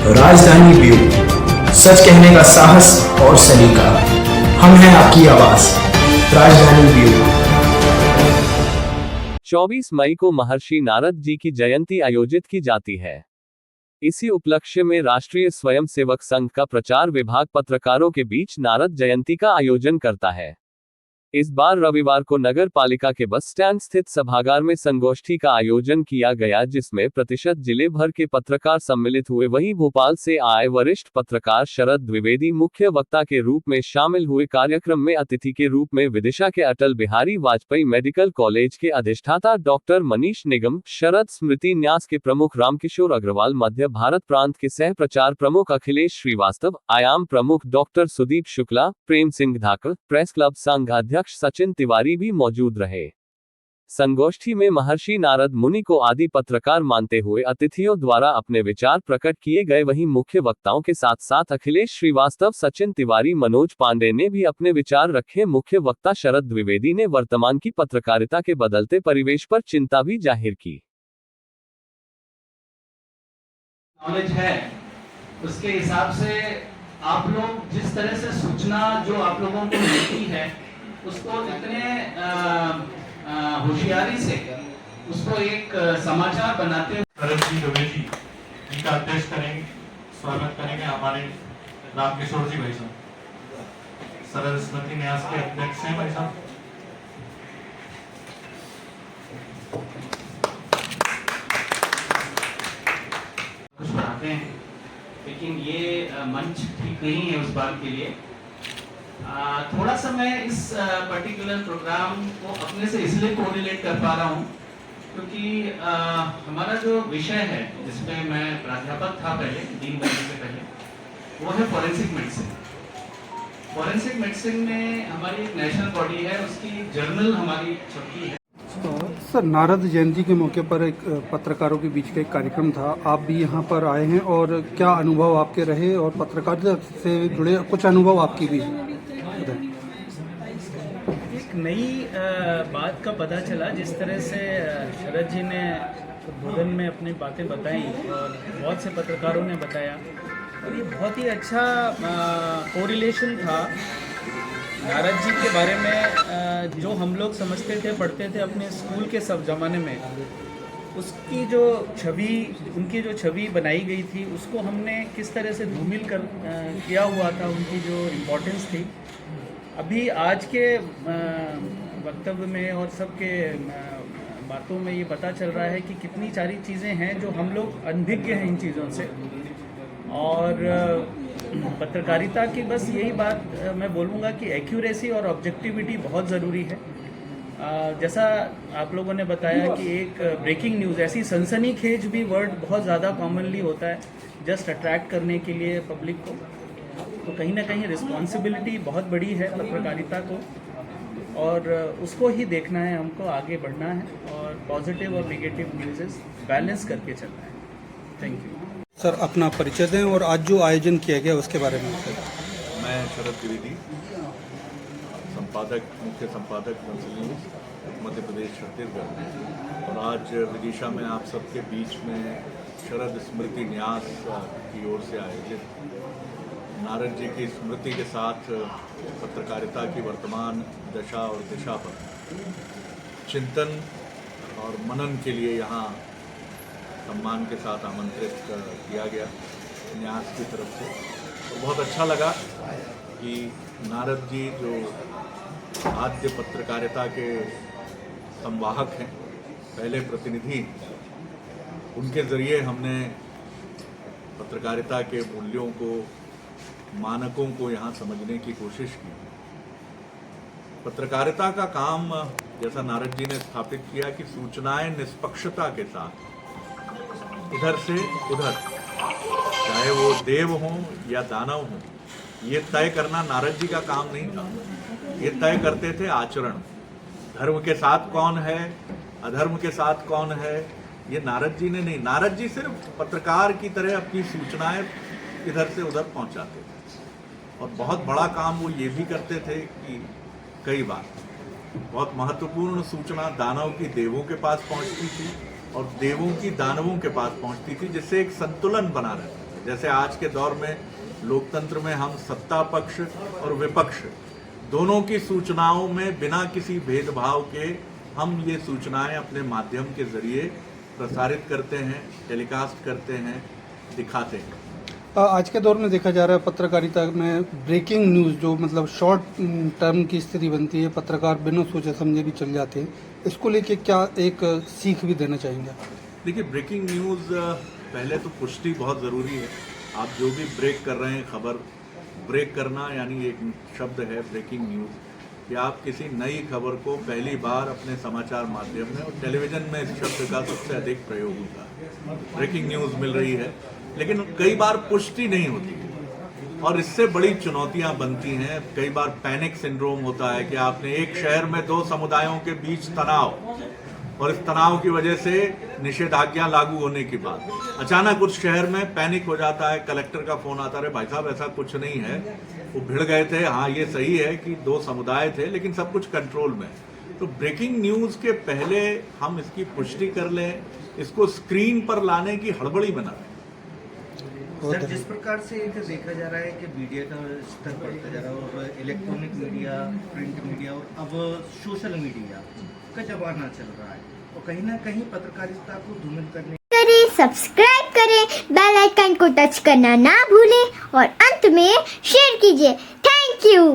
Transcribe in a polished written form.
राजधानी ब्यूरो, सच कहने का साहस और सलीका। हम हैं आपकी आवाज, राजधानी ब्यूरो। 24 मई को महर्षि नारद जी की जयंती आयोजित की जाती है। इसी उपलक्ष्य में राष्ट्रीय स्वयंसेवक संघ का प्रचार विभाग पत्रकारों के बीच नारद जयंती का आयोजन करता है। इस बार रविवार को नगर पालिका के बस स्टैंड स्थित सभागार में संगोष्ठी का आयोजन किया गया, जिसमें प्रतिशत जिले भर के पत्रकार सम्मिलित हुए। वहीं भोपाल से आए वरिष्ठ पत्रकार शरद द्विवेदी मुख्य वक्ता के रूप में शामिल हुए। कार्यक्रम में अतिथि के रूप में विदिशा के अटल बिहारी वाजपेयी मेडिकल कॉलेज के अधिष्ठाता डॉक्टर मनीष निगम, शरद स्मृति न्यास के प्रमुख रामकिशोर अग्रवाल, मध्य भारत प्रांत के सह प्रचार प्रमुख अखिलेश श्रीवास्तव, आयाम प्रमुख डॉक्टर सुदीप शुक्ला, प्रेम सिंह धाकड़, प्रेस क्लब संघ अध्यक्ष सचिन तिवारी भी मौजूद रहे। संगोष्ठी में महर्षि नारद मुनि को आदि पत्रकार मानते हुए अतिथियों द्वारा अपने विचार प्रकट किए गए। वहीं मुख्य वक्ताओं के साथ साथ अखिलेश श्रीवास्तव, सचिन तिवारी, मनोज पांडे ने भी अपने विचार रखे। मुख्य वक्ता शरद द्विवेदी ने वर्तमान की पत्रकारिता के बदलते परिवेश पर चिंता भी जाहिर की। नॉलेज है उसके हिसाब से आप लोग जिस तरह से सूचना जो आप लोगों को मिलती है उसको इतने होशियारी से उसको एक समाचार बनाते शरद जी द्विवेदी जी का अध्यक्ष करेंगे, स्वागत करेंगे हमारे रामकिशोर जी भाई साहब। शरद स्मृति न्यास के अध्यक्ष हैं भाई साहब। कुछ बनाते हैं, लेकिन ये मंच ठीक नहीं है उस बात के लिए। थोड़ा सा मैं इस पर्टिकुलर प्रोग्राम को अपने से इसलिए कोरिलेट कर पा रहा हूँ क्योंकि हमारा जो विषय है जिसमें मैं प्राध्यापक था पहले, डीन बनने से पहले, वो है फॉरेंसिक मेडिसिन। फॉरेंसिक मेडिसिन में हमारी एक नेशनल बॉडी है, उसकी जर्नल हमारी छपी है। सर, नारद जयंती के मौके पर एक पत्रकारों के बीच का एक कार्यक्रम था, आप भी यहाँ पर आए हैं, और क्या अनुभव आपके रहे और पत्रकारिता से जुड़े कुछ अनुभव आपकी भी? एक नई बात का पता चला, जिस तरह से शरद जी ने उद्बोधन में अपनी बातें बताई और बहुत से पत्रकारों ने बताया, और ये बहुत ही अच्छा कोरिलेशन था नारद जी के बारे में। जो हम लोग समझते थे, पढ़ते थे अपने स्कूल के सब ज़माने में, उसकी जो छवि, उनकी जो छवि बनाई गई थी, उसको हमने किस तरह से धूमिल कर किया हुआ था, उनकी जो इम्पोर्टेंस थी। अभी आज के वक्तव्य में और सबके बातों में ये पता चल रहा है कि कितनी सारी चीज़ें हैं जो हम लोग अनभिज्ञ हैं इन चीज़ों से। और पत्रकारिता की बस यही बात मैं बोलूँगा कि एक्यूरेसी और ऑब्जेक्टिविटी बहुत ज़रूरी है। जैसा आप लोगों ने बताया कि एक ब्रेकिंग न्यूज़, ऐसी सनसनीखेज भी वर्ड बहुत ज़्यादा कॉमनली होता है जस्ट अट्रैक्ट करने के लिए पब्लिक को। तो कहीं ना कहीं रिस्पॉन्सिबिलिटी बहुत बड़ी है पत्रकारिता को, और उसको ही देखना है, हमको आगे बढ़ना है और पॉजिटिव और नेगेटिव न्यूज़ बैलेंस करके चलना है। थैंक यू सर, अपना परिचय दें और आज जो आयोजन किया गया उसके बारे में। मैं शरद द्विवेदी, संपादक, मुख्य संपादक न्यूज़ मध्य प्रदेश छत्तीसगढ़, और आज विदिशा में आप सबके बीच में शरद स्मृति न्यास की ओर से आयोजित नारद जी की स्मृति के साथ पत्रकारिता की वर्तमान दशा और दिशा पर चिंतन और मनन के लिए यहाँ सम्मान के साथ आमंत्रित किया गया न्यास की तरफ से। तो बहुत अच्छा लगा कि नारद जी जो आद्य पत्रकारिता के संवाहक हैं, पहले प्रतिनिधि, उनके ज़रिए हमने पत्रकारिता के मूल्यों को, मानकों को यहाँ समझने की कोशिश की। पत्रकारिता का काम, जैसा नारद जी ने स्थापित किया, कि सूचनाएं निष्पक्षता के साथ इधर से उधर, चाहे वो देव हों या दानव हों, ये तय करना नारद जी का काम नहीं था। ये तय करते थे आचरण। धर्म के साथ कौन है, अधर्म के साथ कौन है, ये नारद जी ने नहीं। नारद जी सिर्फ पत्रकार की तरह अपनी सूचनाएं इधर से उधर पहुंचाते थे, और बहुत बड़ा काम वो ये भी करते थे कि कई बार बहुत महत्वपूर्ण सूचना दानव की देवों के पास पहुंचती थी और देवों की दानवों के पास पहुंचती थी, जिससे एक संतुलन बना रहता था। जैसे आज के दौर में लोकतंत्र में हम सत्ता पक्ष और विपक्ष दोनों की सूचनाओं में बिना किसी भेदभाव के हम ये सूचनाएं अपने माध्यम के जरिए प्रसारित करते हैं, टेलीकास्ट करते हैं, दिखाते हैं। आज के दौर में देखा जा रहा है पत्रकारिता में ब्रेकिंग न्यूज़ जो मतलब शॉर्ट टर्म की स्थिति बनती है, पत्रकार बिना सोचे समझे भी चल जाते हैं, इसको लेके क्या एक सीख भी देना चाहेंगे? देखिए, ब्रेकिंग न्यूज़ पहले तो पुष्टि बहुत ज़रूरी है। आप जो भी ब्रेक कर रहे हैं खबर, ब्रेक करना यानी एक शब्द है ब्रेकिंग न्यूज़, कि आप किसी नई खबर को पहली बार अपने समाचार माध्यम में, और टेलीविज़न में इस शब्द का सबसे अधिक प्रयोग होता है, ब्रेकिंग न्यूज़ मिल रही है, लेकिन कई बार पुष्टि नहीं होती है और इससे बड़ी चुनौतियां बनती हैं। कई बार पैनिक सिंड्रोम होता है कि आपने एक शहर में दो समुदायों के बीच तनाव, और इस तनाव की वजह से निषेधाज्ञा लागू होने के बाद अचानक उस शहर में पैनिक हो जाता है, कलेक्टर का फोन आता है, भाई साहब ऐसा कुछ नहीं है, वो भिड़ गए थे, हाँ ये सही है कि दो समुदाय थे लेकिन सब कुछ कंट्रोल में। तो ब्रेकिंग न्यूज़ के पहले हम इसकी पुष्टि कर लें, इसको स्क्रीन पर लाने की हड़बड़ी बना लें। सर, जिस प्रकार से देखा जा रहा है कि मीडिया का स्तर बढ़ता जा रहा है और इलेक्ट्रॉनिक मीडिया, प्रिंट मीडिया और अब सोशल मीडिया का जमाना चल रहा है, और कहीं ना कहीं पत्रकारिता को धूमिल करने करें, सब्सक्राइब करें, बेल आइकन को टच करना ना भूलें और अंत में शेयर कीजिए। Thank you.